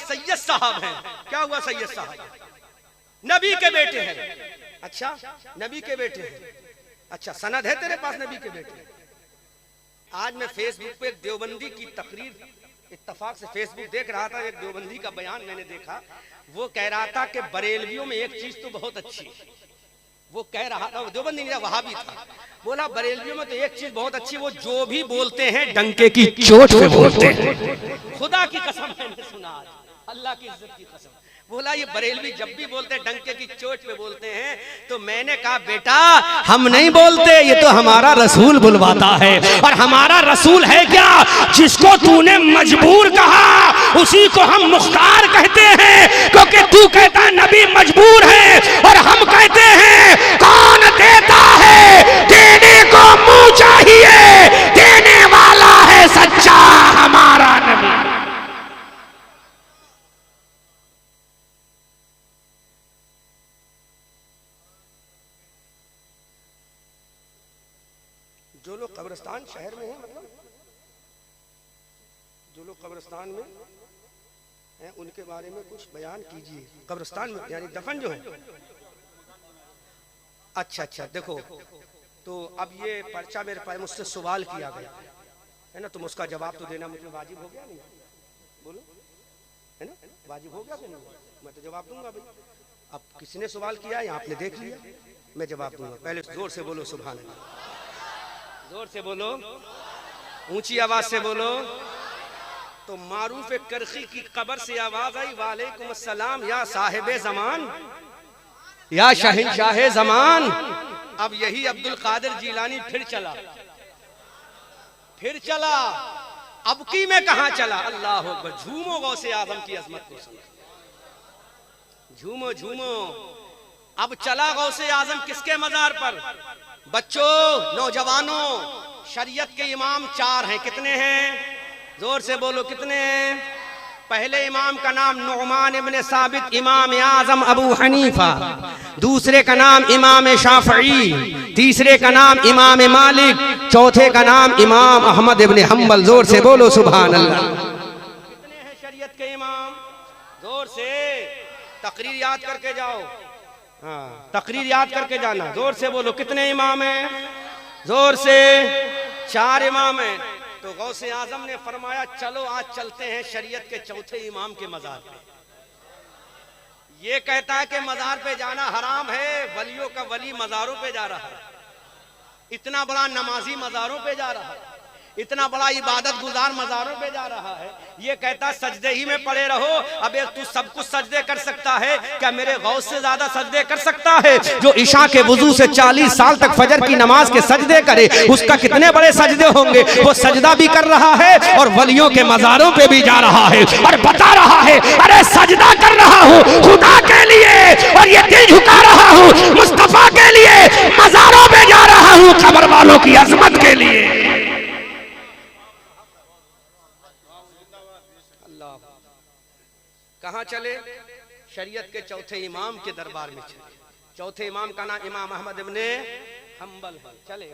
सैयद साहब हैं। क्या हुआ सैयद साहब? नबी के बेटे हैं। अच्छा, नबी के बेटे हैं। अच्छा, सनद है तेरे पास नबी के बेटे? आज मैं फेसबुक पे एक देवबंदी की तकरीर इत्तफाक से फेसबुक देख रहा था, एक देवबंदी का बयान मैंने देखा। वो कह रहा था कि बरेलवियों में एक चीज तो बहुत अच्छी है। वो कह रहा था, देवबंदी नहीं था, वहाबी था। बोला बरेलवियों में तो एक चीज बहुत अच्छी, वो जो भी बोलते हैं डंके की चोट पे बोलते हैं। खुदा की कसम मैंने सुना आज, अल्लाह की इज्जत की कसम। बोला ये बरेलवी जब भी बोलते हैं डंके की चोट पे बोलते हैं। तो मैंने कहा बेटा हम नहीं बोलते, ये तो हमारा रसूल बुलवाता है। और हमारा रसूल है क्या? जिसको तूने मजबूर कहा उसी को हम मुख्तार कहते हैं, क्योंकि तू कहता नबी मजबूर है और हम कहते हैं कौन देता है, देने को मुंह चाहिए, देने वाला है सच्चा हमारा नबी। जो लोग कब्रिस्तान शहर में हैं, मतलब जो लोग कब्रिस्तान में हैं उनके बारे में कुछ बयान कीजिए। कब्रिस्तान में यानी दफन जो है। अच्छा अच्छा, देखो तो अब ये पर्चा मेरे पास मुझसे सवाल किया गया है ना, तुम उसका जवाब तो देना मुझे वाजिब हो गया नहीं? बोलो, है ना, वाजिब हो गया कि नहीं? मैं तो जवाब दूंगा भाई। अब किसने सवाल किया है आपने देख लिया, मैं जवाब दूंगा। पहले जोर से बोलो सुभान अल्लाह, जोर से बोलो, ऊंची आवाज से बोलो। तो मारूफ करखी की कब्र से आवाज आई, वालेकुम अस्सलाम या साहिबे जमान, या शहंशाह जमान। अब यही अब्दुल कादिर जीलानी फिर चला, फिर चला। अब की में कहां चला? अल्लाह अकबर। झूमो गौसे आजम की अजमत को सुनो, झूमो झूमो। अब चला गौसे आजम किसके मजार पर? बच्चों, नौजवानों, शरीयत के इमाम 4 हैं। कितने हैं? जोर से बोलो कितने हैं? पहले इमाम का नाम नुअमान इब्ने साबित इमाम आजम अबू हनीफा, दूसरे का नाम इमाम शाफई, तीसरे का नाम इमाम मालिक, चौथे का नाम इमाम अहमद इब्ने हम्बल। जोर से बोलो सुभान अल्लाह। कितने हैं शरीयत के इमाम? जोर से तकरीर याद करके जाओ। हाँ, तकरीर याद करके जाना। जोर से बोलो कितने इमाम हैं? जोर से 4 इमाम हैं। तो गौसे आजम ने फरमाया चलो आज चलते हैं शरीयत के चौथे इमाम के मजार पे। ये कहता है कि मजार पे जाना हराम है, वलियों का वली मजारों पे जा रहा है, इतना बड़ा नमाजी मजारों पे जा रहा है, इतना बड़ा इबादत गुजार मजारों पे जा रहा है। ये कहता सजदे ही में पड़े रहो। अबे तू सब कुछ सजदे कर सकता है क्या? मेरे गौस से ज्यादा सजदे कर सकता है? जो इशा के वुजू से 40 साल तक फजर की नमाज के सजदे करे, उसका कितने बड़े सजदे होंगे। वो सजदा भी कर रहा है और वलियों के मजारों पे भी जा रहा है और बता रहा है अरे सजदा कर रहा हूँ खुदा के लिए, और ये दिल झुका रहा हूँ मुस्तफा के लिए, मजारों पे जा रहा हूँ कब्र वालों की अजमत के लिए। कहाँ चले? शरीयत के चौथे इमाम के दरबार में चले। चौथे इमाम का नाम इमाम अहमद इब्ने हम्बल है। चले,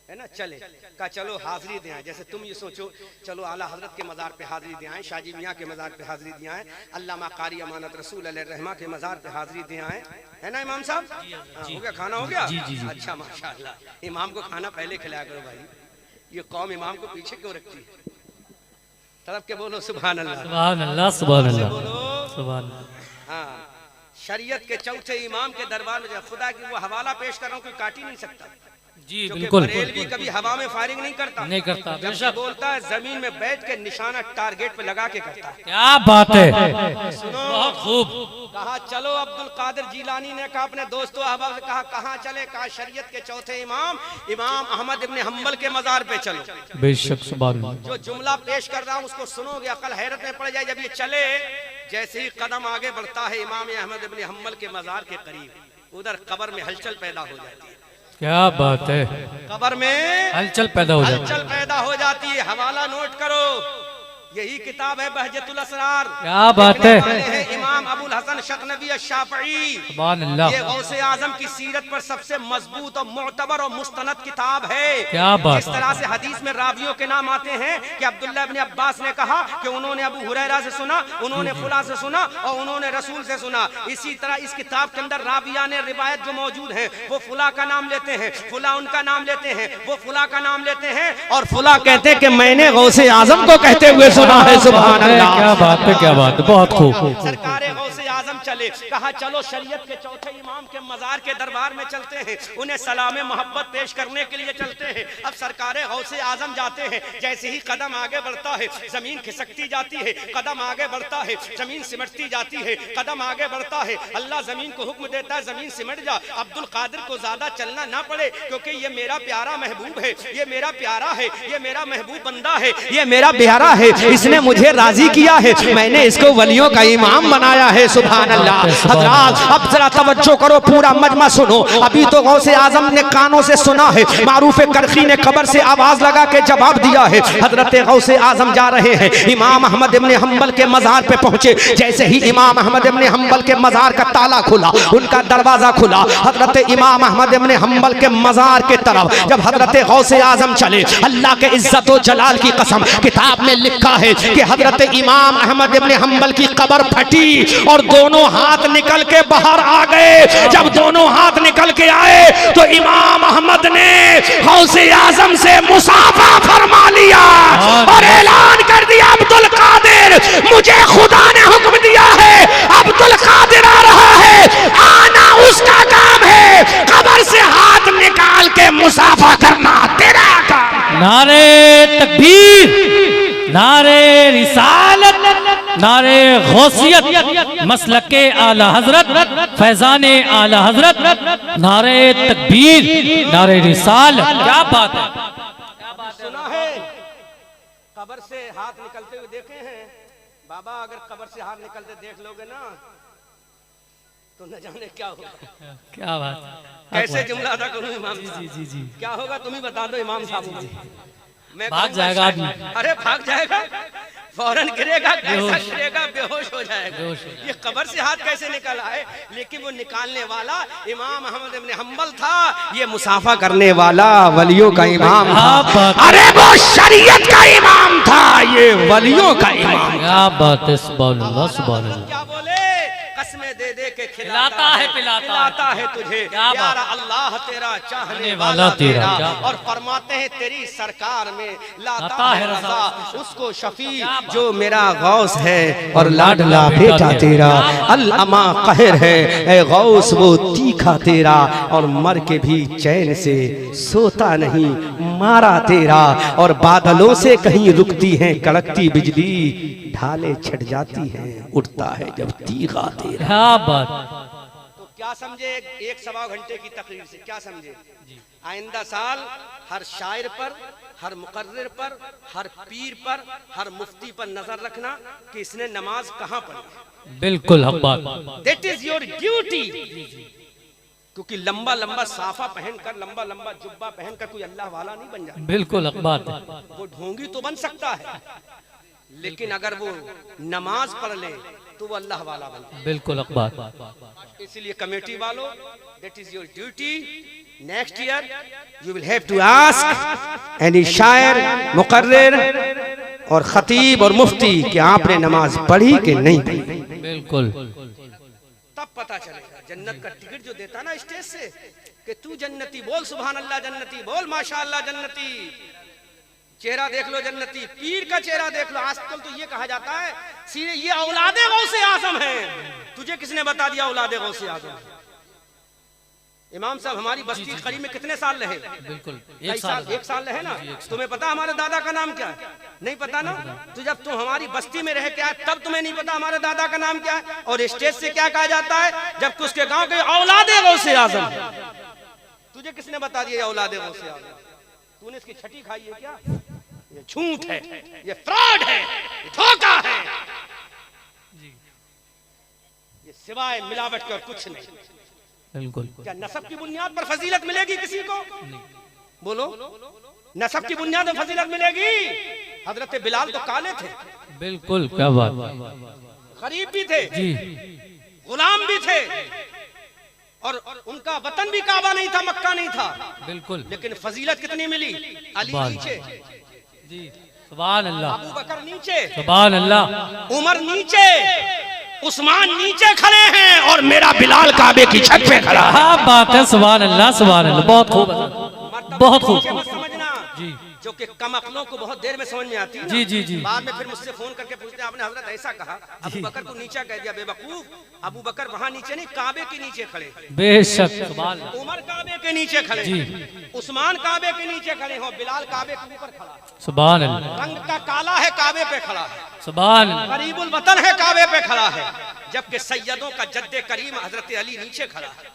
है ना, चले। का चलो हाजिरी दे आए। जैसे तुम ये सोचो चलो आला हजरत के मजार पे हाजिरी दे आए, शाजी मियाँ के मजार पे हाजिरी दे आए, अल्लामा कारी अमानत रसूल अलैहिर्रहमा के मजार पे हाजिरी दे आए, है ना इमाम साहब? हो गया, खाना हो गया? अच्छा माशाअल्लाह। इमाम को खाना पहले खिलाया करो भाई, ये कौम इमाम को पीछे क्यों रखती है? तरफ के बोलो सुभान अल्लाह, सुभान अल्लाह, सुभान अल्लाह, सुभान। हाँ, शरीयत के चौथे इमाम के दरबार में खुदा की वो हवाला पेश कर रहा हूँ, कोई काट ही नहीं सकता। जी बिल्कुल। बरेलवी कभी हवा में फायरिंग नहीं करता, नहीं करता। जब बोलता है जमीन में बैठ के निशाना टारगेट पे लगा के करता है। क्या बात है, सुनो बहुत खूब। कहा चलो अब्दुल कादिर जीलानी ने कहा अपने दोस्तों अहबाब से कहा कहाँ चले? कहा शरीयत के चौथे इमाम इमाम अहमद इब्ने हम्बल के मजार पे चलो। बेशक सुभान अल्लाह। जो जुमला पेश कर रहा हूँ उसको सुनोगे अकल हैरत में पड़ जाए। जब ये चले, जैसे ही कदम आगे बढ़ता है इमाम अहमद इब्ने हम्बल के मजार के करीब, उधर कब्र में हलचल पैदा हो जाती है। क्या बात है, कब्र में हलचल पैदा हो जाती है, हलचल पैदा हो जाती है। हवाला नोट करो, यही किताब है बहजतुल असरार। क्या बात है। इमाम अबुल हसन शक्नवी अश-शाफ़ई। सुभान अल्लाह। ये गौसे आजम की सीरत पर सबसे मजबूत और मुअतबर और मुस्तनद किताब है। क्या बात। जिस तरह से हदीस में रावियों के नाम आते हैं कि अब्दुल्ला इब्न अब्बास ने कहा कि उन्होंने अबू हुरैरा से सुना, उन्होंने फुला से सुना और उन्होंने रसूल से सुना। इसी तरह इस किताब के अंदर राविया ने रिवायत जो मौजूद है वो फुला का नाम लेते हैं, फुला उनका नाम लेते हैं, वो फुला का नाम लेते हैं और फुला कहते हैं कि मैंने गौसे आजम को कहते हुए सुना है। सुभान अल्लाह। क्या बात है, क्या बात है, बहुत खूब। सरकारे गौसे आजम चले, कहा चलो शरीयत के चौथे इमाम के मजार के दरबार में चलते हैं, उन्हें सलाम मोहब्बत पेश करने के लिए चलते हैं। अब सरकारे गौसे आजम जाते हैं, जैसे ही कदम आगे बढ़ता है जमीन खिसकती जाती है, कदम आगे बढ़ता है जमीन सिमटती जाती है, कदम आगे बढ़ता है अल्लाह जमीन को हुक्म देता है जमीन सिमट जा। अब्दुल कादिर को ज्यादा चलना ना पड़े क्योंकि ये मेरा प्यारा महबूब है, ये मेरा प्यारा है, ये मेरा महबूब बंदा है, ये मेरा प्यारा है, इसने मुझे राजी किया है, मैंने इसको वलियों का इमाम बनाया है। सुभान अल्लाह। हज़रात अब जरा तवज्जो करो, पूरा मजमा सुनो। अभी तो गौसे आजम ने कानों से सुना है, मारूफ करखी ने कब्र से आवाज लगा के जवाब दिया है। हजरत गौसे आजम जा रहे हैं, इमाम अहमद इब्न हंबल के मजार पे पहुंचे। जैसे ही इमाम अहमद इब्न हंबल के मजार का ताला खुला, उनका दरवाजा खुला, हजरत इमाम अहमद इब्न हंबल के मजार के तरफ जब हजरत गौसे आजम चले, अल्लाह के इज्जत और जलाल की कसम, किताब में लिखा है कि हजरत इमाम अहमद इब्न हंबल की कब्र फटी और दोनों हाथ निकल के बाहर आ गए। जब दोनों हाथ निकल के आए तो इमाम अहमद ने गौसे आजम से मुसाफा फरमा लिया और ऐलान कर दिया, अब्दुल कादिर मुझे खुदा ने हुक्म दिया है, अब्दुल कादिर आ रहा है, आना उसका काम है, कब्र से हाथ निकाल के मुसाफा करना तेरा काम। नारे तकबीर, नारे रिसालत, नारे गौसियत, मसलके आला हजरत, फैजाने आला हजरत, नारे तकबीर, नारे रिसालत। क्या बात है, सुना है कब्र से हाथ निकलते हुए देखे हैं बाबा। अगर कब्र से हाथ निकलते देख लोगे ना तो न जाने क्या होगा। क्या बात। कैसे जुमला अदा करूं इमाम साहब? जी जी जी, क्या होगा तुम ही बता दो इमाम साहब। मैं भाग कहूंगा जाएगा आदमी। अरे भाग जाएगा, फौरन गिरेगा, कैसा गिरेगा, बेहोश हो जाएगा। ये कब्र से हाथ कैसे निकल आए? लेकिन वो निकालने वाला इमाम अहमद इब्न हंबल था, ये मुसाफा करने वाला वलियों का इमाम था। अरे वो शरीयत का इमाम था, ये वलियों का इमाम। क्या बात है, सुभान अल्लाह, सुभान अल्लाह। क्या बोले, कसमें दे दे के खिलाता है, पिलाता है तुझे यार अल्लाह तेरा चाहने वाला तेरा। और फरमाते हैं तेरी सरकार में लाता है रज़ा उसको शफी जो मेरा गौस है और लाडला बेटा तेरा। अल-अमा कहर है ए गौस वो तीखा तेरा और मर के भी चैन से सोता नहीं मारा तेरा। और बादलों से कहीं रुकती है कड़कती बिजली, ढाले छट जाती हैं उठता है जब तीखा तेरा। क्या बात। तो क्या समझे एक सवा घंटे की तकरीर से, क्या समझे? आइंदा साल हर शायर पर, हर मुकर्रिर पर, हर पीर पर, हर मुफ्ती पर नजर रखना कि इसने नमाज कहाँ पढ़ी। बिल्कुल हक बात। That is your duty. क्योंकि लंबा लंबा साफा पहनकर, लंबा लंबा जुब्बा पहनकर कोई अल्लाह वाला नहीं बन जाता। बिल्कुल हक बात है। वो ढोंगी तो बन सकता है, लेकिन अगर वो नमाज पढ़ ले तो वो अल्लाह वाला बन जाए। बिल्कुल हक बात। इसलिए कमेटी वालों, that is your duty. Next year you will have to ask any शायर, मुकर्रिर और खतीब और मुफ्ती कि आपने नमाज पढ़ी कि नहीं पढ़ी। बिल्कुल। तब पता चलेगा। जन्नत का टिकट जो देता ना स्टेज से कि तू जन्नती बोल, सुभान अल्लाह जन्नती बोल, माशाअल्लाह जन्नती। चेहरा देख लो जन्नती, पीर का चेहरा देख लो। आजकल तो ये कहा जाता है सीधे ये औलादे गौसे आजम है। तुझे किसने बता दिया औलादे गौसे आजम? इमाम साहब हमारी बस्ती करीब में कितने साल रहे? बिल्कुल एक साल रहे ना। तुम्हें पता हमारे दादा का नाम क्या है? नहीं पता ना। तो जब तुम हमारी बस्ती में रह के आए तब तुम्हें नहीं पता हमारे दादा का नाम क्या है? और स्टेज से क्या कहा जाता है जब उसके गांव के औलादे गौसे आजम। तुझे किसने बता दिया औलादे गौसे आजम? तूने इसकी छठी खाई है क्या? ये झूठ है, ये फ्रॉड है, ये धोखा है, ये सिवाय मिलावट के और कुछ नहीं। बिल्कुल। क्या नसब की बुनियाद पर फजीलत मिलेगी किसी को? बोलो, नसब की बुनियाद पर फजीलत मिलेगी? हजरत बिलाल तो काले थे। बिल्कुल, क्या बात। गरीब भी थे। जी। गुलाम भी थे और उनका वतन भी काबा नहीं था, मक्का नहीं था। बिल्कुल। लेकिन फजीलत कितनी मिली? अली नीचे, जी सुभान अल्लाह, अबू बकर नीचे, सुभान अल्लाह, उमर नीचे, उस्मान नीचे खड़े हैं और मेरा बिलाल काबे की छत पे खड़ा है। क्या बात है, सुभान अल्लाह, सुभान अल्लाह, बहुत खूब, बहुत खूब। समझना जी, जो कि कम अक्लों को बहुत देर में समझ में आती है ना। जी जी जी। बाद में फिर मुझसे फोन करके पूछते हैं आपने हजरत ऐसा कहा, अबू बकर को नीचा कह दिया। बेवकूफ, अबू बकर वहां नीचे नहीं, काबे के नीचे खड़े। बेशक, सुभान अल्लाह, उमर काबे के नीचे खड़े, जी। उस्मान काबे के नीचे खड़े हो, बिलाल काबे के ऊपर खड़ा, सुभान अल्लाह, रंग का काला है, काबे पे खड़ा है, सुभान अल्लाह, करीबुल वतन है, काबे पे खड़ा है। जबकि सैयदों का जद्दे करीम हजरत अली नीचे खड़ा है,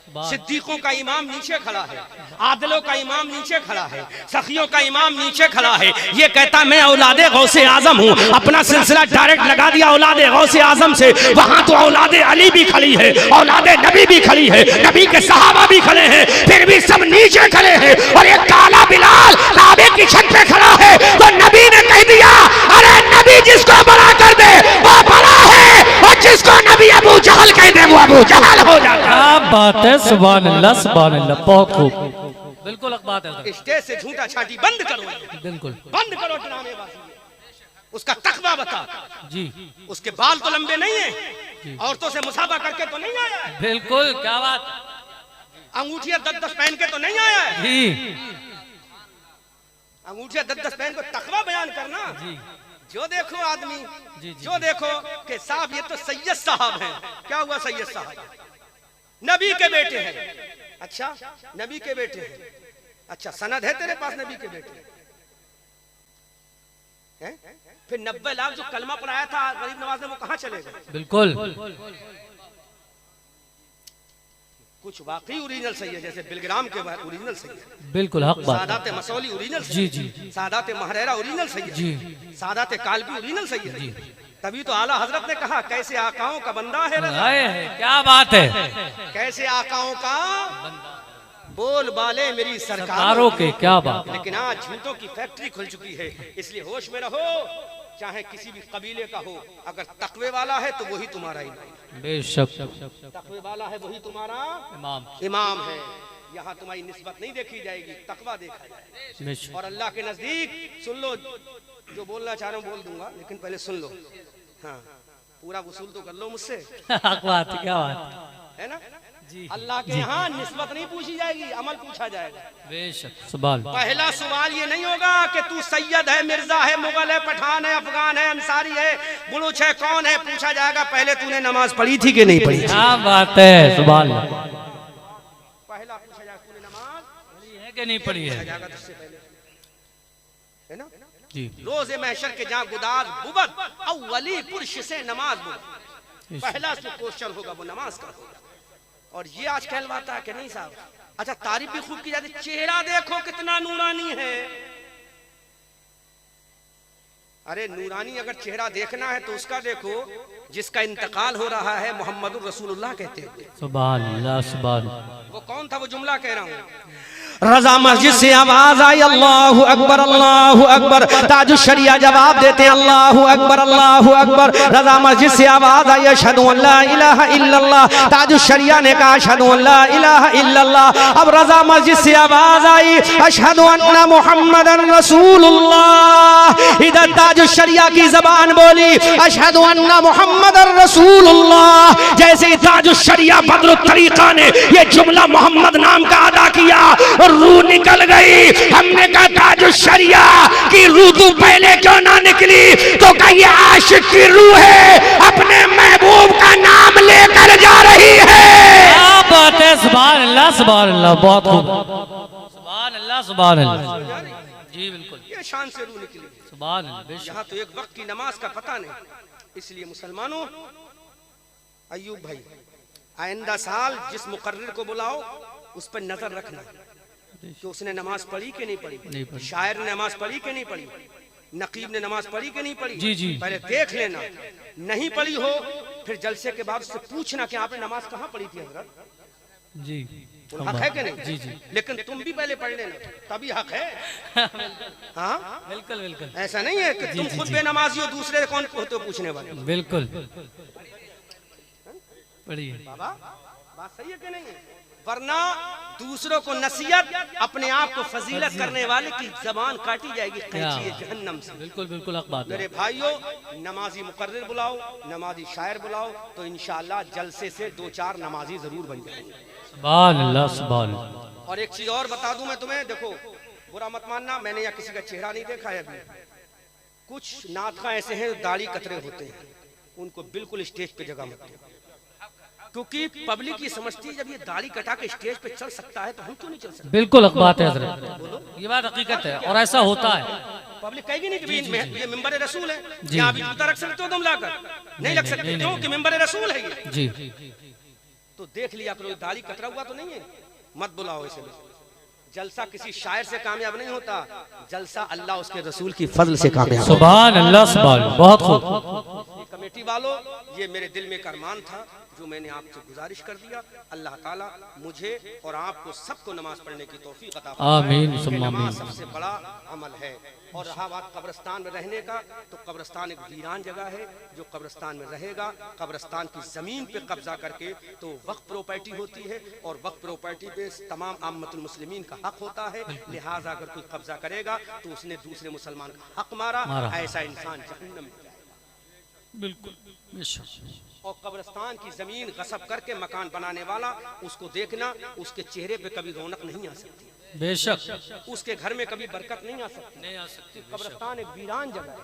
सिद्दीकों का इमाम नीचे खड़ा है, आदिलों का इमाम नीचे खड़ा है, सखियों का इमाम नीचे खड़ा है। ये कहता मैं औलादे गौसे आजम हूँ, अपना सिलसिला डायरेक्ट लगा दिया औलादे गौसे आजम से। वहां तो औलादे अली भी खड़ी है, औलादे नबी भी खड़ी है, नबी के सहाबा भी खड़े हैं, फिर भी सब नीचे खड़े हैं। और एक काला बिलाल काबे की छत पे खड़ा है, तो नबी ने कह दिया अरे नबी जिसको बड़ा कर दे वो बड़ा है, और जिसको नबी अबू जहल कह दे वो अबू जहल हो जाता है। क्या बात है, सुभान अल्लाह, सुभान अल्लाह, बहुत खूब, बिल्कुल एक बात है। स्टेज से झूठा छाटी बंद करो, बिल्कुल बंद करो ड्रामेबाजी। उसका तकवा बता, जी, उसके बाल तो लंबे नहीं है, औरतों से मुसाफा करके तो नहीं आया है, बिल्कुल, क्या बात, अंगूठियां 10-10 पहन के तो नहीं आया है। जी, अंगूठियां 10-10 पहन को तकवा बयान करना। जी, जो देखो आदमी, जी, जो देखो कि साहब ये तो सैयद साहब हैं। क्या हुआ सैयद साहब? नबी के बेटे हैं। अच्छा, नबी के बेटे हैं। अच्छा, सनद है तेरे पास नबी के बेटे हैं? फिर 90 लाख जो कलमा पढ़ाया था गरीब नवाज ने, वो कहां चले गए? बिल्कुल, कुछ वाकई ओरिजिनल सही है, जैसे बिलग्राम के बाद ओरिजिनल सही है, बिल्कुल हक बात, सादात मसौली ओरिजिनल जी सही है, जी सादात महरेरा ओरिजिनल सही है, जी, सादात कालबी ओरिजिनल सही है। तभी तो आला हजरत ने कहा कैसे आकाओं का बंदा है रज़ा, क्या बात है, कैसे आकाओं का बोल बाले मेरी सरकारों के, क्या बात, लेकिन आज झूठों की फैक्ट्री खुल चुकी है। इसलिए होश में रहो, चाहे किसी भी कबीले का हो, अगर तकवे वाला है तो वही तुम्हारा इमाम, बेशक, तकवे वाला है वही तुम्हारा इमाम, इमाम है। यहाँ तुम्हारी निस्बत नहीं देखी जाएगी, तकवा देखा जाएगा। बेशक, और अल्लाह के नजदीक सुन लो, जो बोलना चाह रहा हूँ बोल दूंगा, लेकिन पहले सुन लो। हाँ, पूरा वसूल तो कर लो मुझसे, हक बात, क्या बात है ना जी। अल्लाह के यहाँ निस्बत नहीं पूछी जाएगी, अमल पूछा जाएगा। बेशक, सुभान, पहला सवाल ये नहीं होगा कि तू सैयद है, मिर्जा है, मुगल है, पठान है, अफगान है, अंसारी है, बुलूच है, कौन है, पूछा जाएगा पहले तूने नमाज पढ़ी थी कि नहीं पढ़ी थी। क्या बात है, सुभान, पहला पूछा जाएगा तूने नमाज पढ़ी है कि नहीं पढ़ी है, जाएगा तुझसे पहले, है ना जी, रोजे महशर के जहाँ गुदार बुबद अव्वली पुरुष से नमाज बुबद, पहला जो क्वेश्चन होगा वो नमाज का होगा। और ये आज कहलवाता है कि नहीं साहब। अच्छा, तारीफ भी खूब की जाती, चेहरा देखो कितना नूरानी है। अरे नूरानी अगर चेहरा देखना है तो उसका देखो जिसका इंतकाल हो रहा है, मोहम्मद रसूलुल्लाह कहते हैं। सुभान अल्लाह, सुभान, वो कौन था, वो जुमला कह रहा हूँ। रजा मस्जिद से आवाज आई अल्लाहु अकबर, अल्लाहु अकबर। ताजुल शरिया जवाब देते हैं अल्लाहु अकबर, अल्लाहु अकबर। रजा मस्जिद से आवाज आई अशहदु अल्ला इलाहा इल्लल्लाह। ताजुल शरिया ने कहा अशहदु अल्ला इलाहा इल्लल्लाह। अब रजा मस्जिद से आवाज आई अशहदु अन्ना मुहम्मदन रसूलुल्लाह। इधर ताजुल शरिया की जबान बोली अशहदु अन्ना मुहम्मदन रसूलुल्लाह। जैसे ताजुल शरिया बदरुल तरीका ने ये जुमला मोहम्मद नाम का अदा किया, रूह निकल गई। हमने कहा ताजुल शरिया की रूह तो पहले क्यों ना निकली? तो कहिए आशिक की रूह है, अपने महबूब का नाम लेकर जा रही है। क्या बात है, सुभान अल्लाह, सुभान अल्लाह, बहुत खूब, सुभान अल्लाह, सुभान अल्लाह, जी बिल्कुल, ये शान से रूह निकली, सुभान अल्लाह। यहाँ तो एक वक्त की नमाज का पता नहीं। इसलिए मुसलमानों, अयूब भाई आइंदा साल जिस मुकर्रिर को बुलाओ उस पर नजर रखना कि उसने नमाज पढ़ी कि नहीं पढ़ी, शायर ने नमाज पढ़ी कि नहीं पढ़ी, नकीब ने नमाज पढ़ी कि नहीं पढ़ी। जी जी, पहले देख लेना, नहीं पढ़ी हो फिर जलसे के बाद उससे पूछना कि आपने नमाज कहाँ पढ़ी थी हजरत। जी, हक है कि नहीं? जी जी, लेकिन तुम भी पहले पढ़ लेना, तभी हक है। हाँ बिल्कुल बिल्कुल, ऐसा नहीं है कि तुम खुद बेनमाजी हो, दूसरे कौन होते हो पूछने वाले। बिल्कुल, पढ़िए। बाबा बात सही है कि नहीं है? वरना दूसरों को नसीहत, अपने आप को फजीलत करने वाले की जबान काटी जाएगी कैंची जहन्नम से। बिल्कुल बिल्कुल हक बात है। मेरे भाइयों, नमाजी मुकर्रिर बुलाओ, नमाजी शायर बुलाओ, तो इंशाअल्लाह जलसे से 2-4 नमाजी जरूर बन जाएंगे। सुभान अल्लाह सुभान अल्लाह। और एक चीज और बता दूं मैं तुम्हें, देखो बुरा मत मानना, मैंने यहाँ किसी का चेहरा नहीं देखा है अभी। कुछ नातखा ऐसे हैं दाढ़ी कतरे होते हैं, उनको बिल्कुल स्टेज पे जगह मत दो, क्योंकि पब्लिक ये समझती है जब ये दाढ़ी कटा के स्टेज पे चल सकता है तो हम क्यों नहीं चल सकते। बिल्कुल हक बात है हजरत, ये बात हकीकत है और ऐसा होता है। पब्लिक कहेगी नहीं कि ये मिंबर रसूल है, यहाँ भी जूता रख सकते हो तुम लाकर, नहीं रख सकते क्योंकि मिंबर रसूल है ये। जी तो देख लिया करो, दाढ़ी कतरा हुआ तो नहीं है, मत बुलाओ इसे। जलसा किसी शायर से कामयाब नहीं होता, जलसा अल्लाह उसके रसूल की फजल से कामयाब। सुभान अल्लाह सुभान, बहुत खूब। कमेटी वालों, ये मेरे दिल में एक अरमान था जो मैंने आपसे गुजारिश कर दिया। अल्लाह ताला मुझे और आपको सबको नमाज पढ़ने की तौफीक अता फरमाए। आमीन। नमाज सबसे बड़ा अमल है। और रहा बात कब्रिस्तान में रहने का, तो कब्रिस्तान एक वीरान जगह है। जो कब्रिस्तान में रहेगा, कब्रिस्तान की जमीन पे कब्जा करके, तो वक्फ प्रॉपर्टी होती है और वक्फ प्रॉपर्टी पे तमाम आम्मतुल मुस्लिमीन का हक होता है। लिहाजा अगर कोई कब्जा करेगा तो उसने दूसरे मुसलमान का हक मारा, ऐसा इंसान जहन्नम में जाएगा। बिल्कुल। और कब्रिस्तान की जमीन गसब करके मकान बनाने वाला, उसको देखना, उसके चेहरे पे कभी रौनक नहीं आ सकती, बेशक उसके घर में कभी बरकत नहीं आ सकती। कब्रिस्तान एक वीरान जगह है,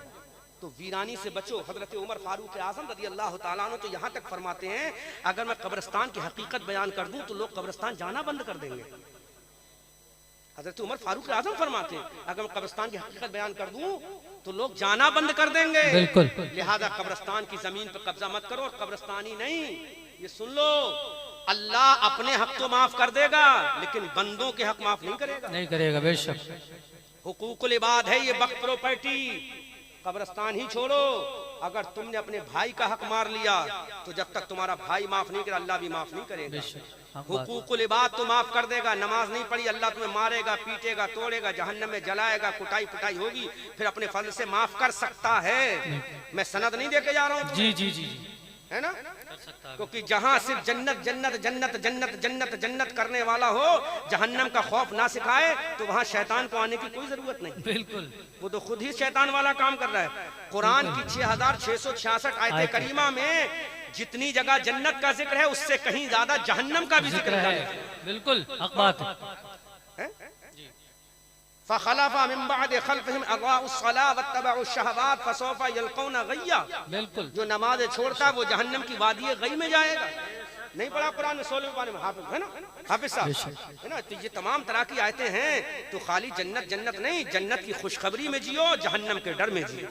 तो वीरानी से बचो। हजरत उमर फारूक आजम रज़ी अल्लाह तआला अन्हु तो यहाँ तक फरमाते हैं, अगर मैं कब्रिस्तान की हकीकत बयान कर दूं तो लोग कब्रिस्तान जाना बंद कर देंगे। हजरत उमर फारूक आजम फरमाते हैं, अगर मैं कब्रिस्तान की हकीकत बयान कर दूं तो लोग जाना बंद कर देंगे। बिल्कुल। लिहाजा कब्रिस्तान की जमीन पर कब्जा मत करो, और कब्रिस्तानी नहीं, ये सुन लो, अल्लाह अपने हक तो माफ कर देगा लेकिन बंदों के हक माफ नहीं करेगा। नहीं करेगा, बेशक। हुकूकुल इबाद है ये वक्फ प्रॉपर्टी। कब्रिस्तान ही छोड़ो, अगर तुमने अपने भाई का हक मार लिया तो जब तक तुम्हारा भाई माफ नहीं करे, अल्लाह भी माफ नहीं करेगा। हुकूकुल इबाद तो माफ कर देगा। नमाज नहीं पढ़ी, अल्लाह तुम्हें मारेगा, पीटेगा, तोड़ेगा, जहन्नम में जलाएगा, कुटाई पुटाई होगी, फिर अपने फजल से माफ कर सकता है। मैं सनद नहीं देके जा रहा हूँ, जी जी जी, है ना, क्योंकि जहाँ सिर्फ जन्नत जन्नत जन्नत जन्नत जन्नत जन्नत करने वाला हो, जहन्नम का खौफ ना सिखाए, तो वहाँ शैतान को आने की कोई जरूरत नहीं। बिल्कुल, वो तो खुद ही शैतान वाला काम कर रहा है। कुरान की 6666 आयत करीमा में जितनी जगह जन्नत का जिक्र है, उससे कहीं ज्यादा जहन्नम का भी जिक्र है। बिल्कुल हक बात है। फखलफा मिन बाद खल्फहिम अज़ाउस सलाह वत्तबउश शहवात फसौफा यल्कौना गय्या। बिल्कुल, जो नमाज छोड़ता वो जहन्नम की वादी गई में जाएगा। नहीं पढ़ा कुरान में 16वें पारे में, हाफिज है ना, हाफिज साहब है ना। तो ये तमाम तरह की आयतें हैं। तो खाली जन्नत जन्नत नहीं, जन्नत की खुशखबरी में जियो, जहन्नम के डर में जियो।